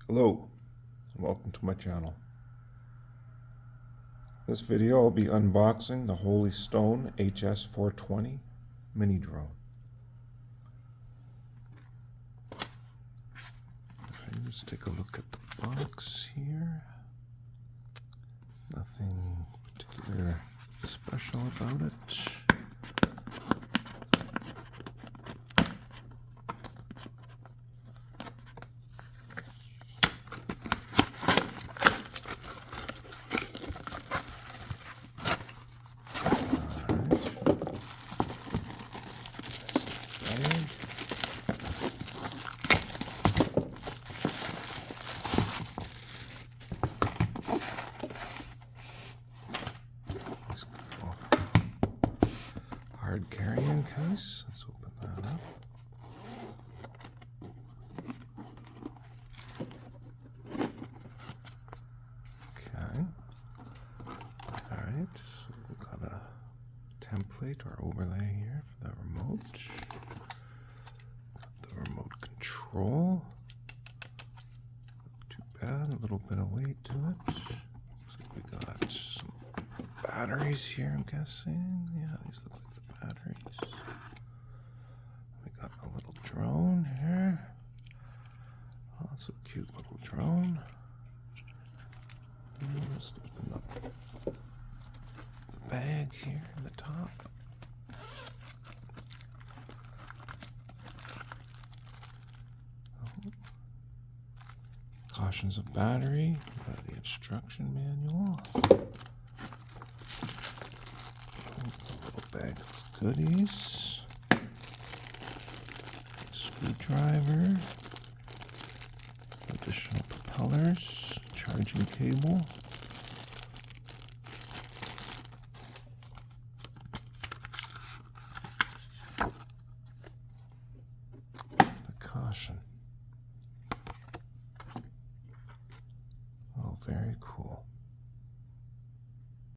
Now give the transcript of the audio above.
Hello, and welcome to my channel. This video I'll be unboxing the Holy Stone HS420 mini drone. Let's take a look at the box here. Nothing particular special about it. Hard carrying case. Let's open that up. Okay. Alright, so we've got a template or overlay here for the remote. Got the remote control. Not too bad, a little bit of weight to it. Looks like we got some batteries here, I'm guessing. Yeah, these look like the batteries. We got a little drone here. Oh, that's a cute little drone. Let's open up the bag here in the top. Oh. Cautions of battery. We've got the instruction manual. Bag of goodies, screwdriver, additional propellers, charging cable, a caution. Oh, very cool.